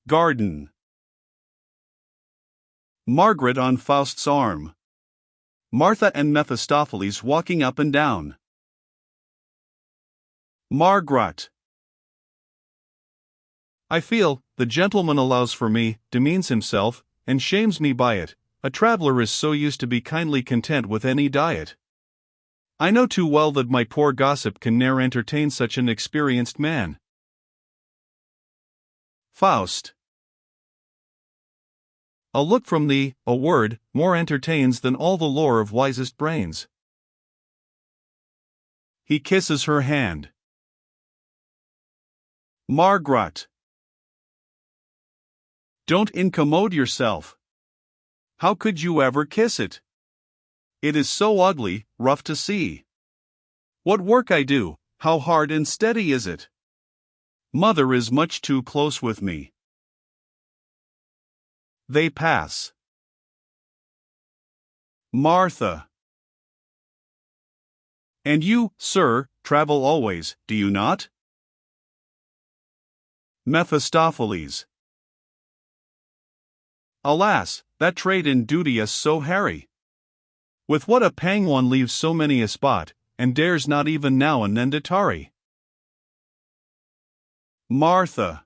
Garden. Margaret on Faust's arm. Martha and Mephistopheles walking up and down. Margaret. I feel, the gentleman allows for me, demeans himself, and shames me by it. A traveller is so used to be kindly content with any diet. I know too well that my poor gossip can ne'er entertain such an experienced man. Faust. A look from thee, a word, more entertains than all the lore of wisest brains. He kisses her hand. Margaret. Don't incommode yourself. How could you ever kiss it? It is so ugly, rough to see. What work I do, how hard and steady is it? Mother is much too close with me. They pass. Martha. And you, sir, travel always, do you not? Mephistopheles. Alas, that trade and duty is so hairy. With what a pang one leaves so many a spot, and dares not even now and then to tarry. Martha.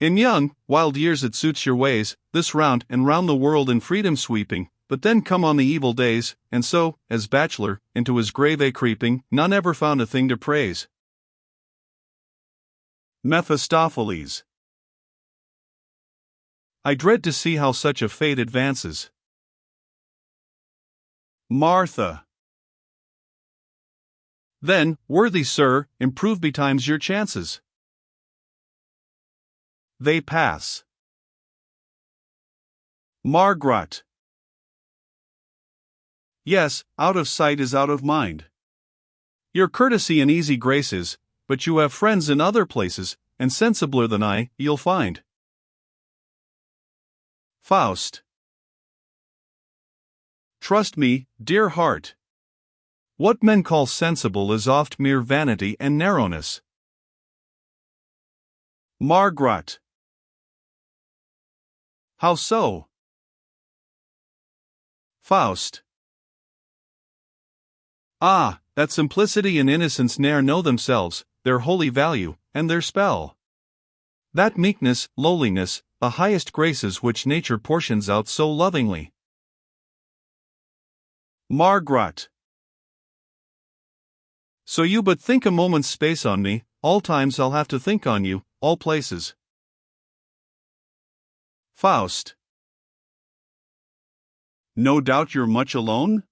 In young, wild years it suits your ways, this round and round the world in freedom sweeping, but then come on the evil days, and so, as bachelor, into his grave a creeping, none ever found a thing to praise. Mephistopheles. I dread to see how such a fate advances. Martha. Then, worthy sir, improve betimes your chances. They pass. Margaret. Yes, out of sight is out of mind. Your courtesy and easy graces, but you have friends in other places, and sensibler than I, you'll find. Faust. Trust me, dear heart. What men call sensible is oft mere vanity and narrowness. Margaret. How so? Faust. Ah, that simplicity and innocence ne'er know themselves, their holy value, and their spell. That meekness, lowliness, the highest graces which nature portions out so lovingly. Margaret. So you but think a moment's space on me, all times I'll have to think on you, all places. Faust. No doubt you're much alone?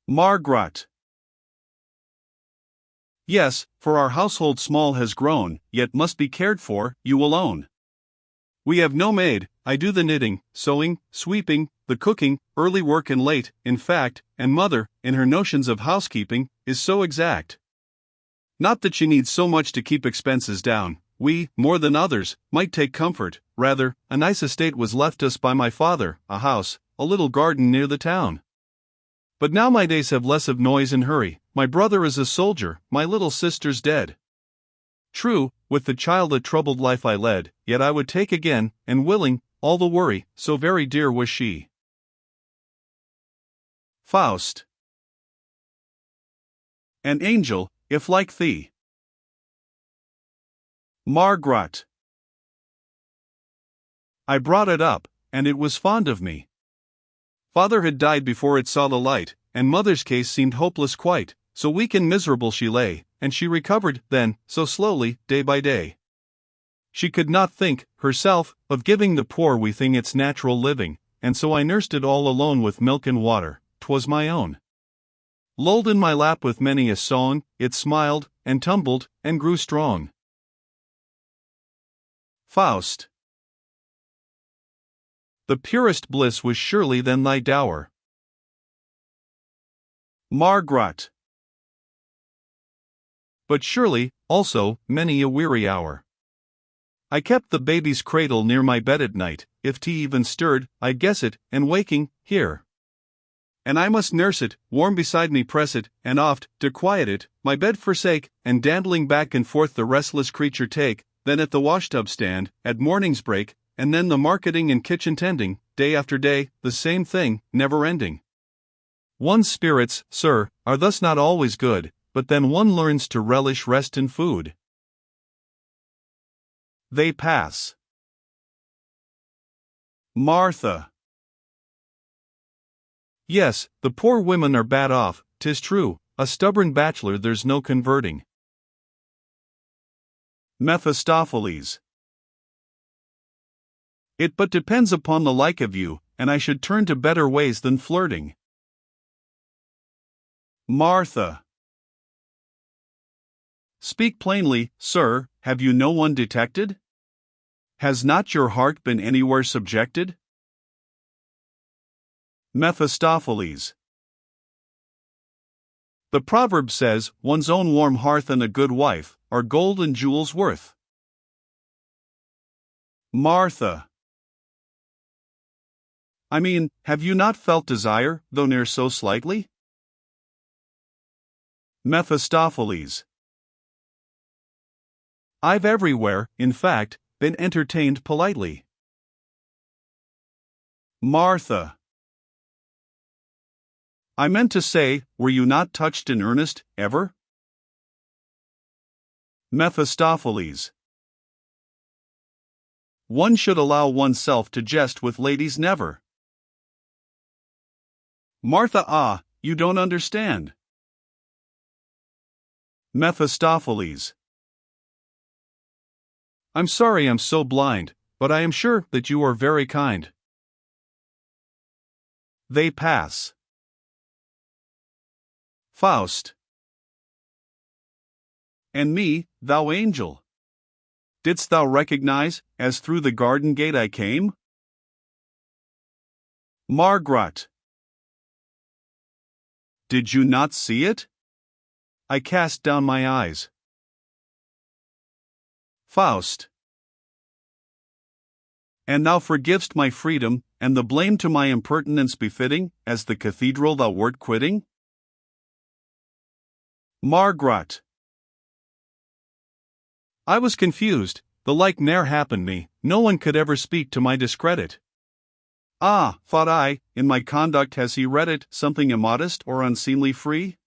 Margaret. Yes, for our household small has grown, yet must be cared for, you will own. We have no maid, I do the knitting, sewing, sweeping, the cooking, early work and late, in fact, and mother, in her notions of housekeeping, is so exact. Not that she needs so much to keep expenses down, we, more than others, might take comfort, rather, a nice estate was left us by my father, a house, a little garden near the town. But now my days have less of noise and hurry, my brother is a soldier, my little sister's dead. True, with the child a troubled life I led, yet I would take again, and willing, all the worry, so very dear was she. Faust. An angel, if like thee. Margaret. I brought it up, and it was fond of me. Father had died before it saw the light, and mother's case seemed hopeless quite, so weak and miserable she lay, and she recovered, then, so slowly, day by day. She could not think, herself, of giving the poor wee thing its natural living, and so I nursed it all alone with milk and water, 'twas my own. Lulled in my lap with many a song, it smiled, and tumbled, and grew strong. Faust. The purest bliss was surely then thy dower. Margaret. But surely, also, many a weary hour. I kept the baby's cradle near my bed at night, if tea even stirred, I'd guess it, and waking, here. and I must nurse it, warm beside me press it, and oft, to quiet it, my bed forsake, and dandling back and forth the restless creature take, then at the washtub stand, at morning's break, and then the marketing and kitchen tending, day after day, the same thing, never ending. One's spirits, sir, are thus not always good, but then one learns to relish rest in food. They pass. Martha. Yes, the poor women are bad off, 'tis true, a stubborn bachelor there's no converting. Mephistopheles. It but depends upon the like of you, and I should turn to better ways than flirting. Martha. Speak plainly, sir, have you no one detected? Has not your heart been anywhere subjected? Mephistopheles. The proverb says, one's own warm hearth and a good wife are gold and jewels worth. Martha. I mean, have you not felt desire, though ne'er so slightly? Mephistopheles. I've everywhere, in fact, been entertained politely. Martha. I meant to say, were you not touched in earnest, ever? Mephistopheles. One should allow oneself to jest with ladies never. Martha. Ah, you don't understand. Mephistopheles. I'm sorry I'm so blind, but I am sure that you are very kind. They pass. Faust. And me, thou angel, didst thou recognize, as through the garden gate I came? Margaret. Did you not see it? I cast down my eyes. Faust. And thou forgivest my freedom, and the blame to my impertinence befitting, as the cathedral thou wert quitting? Margaret. I was confused, the like ne'er happened me, no one could ever speak to my discredit. Ah, thought I, in my conduct has he read it, something immodest or unseemly free?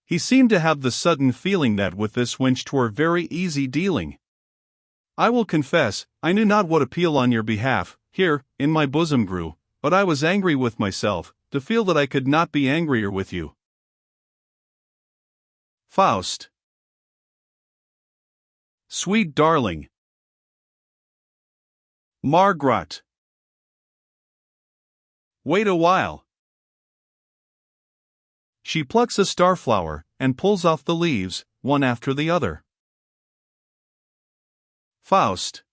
He seemed to have the sudden feeling that with this wench 'twere very easy dealing. I will confess, I knew not what appeal on your behalf, here, in my bosom grew, but I was angry with myself, to feel that I could not be angrier with you. Faust. Sweet darling. Margaret. Wait a while. She plucks a starflower, and pulls off the leaves, one after the other. Faust.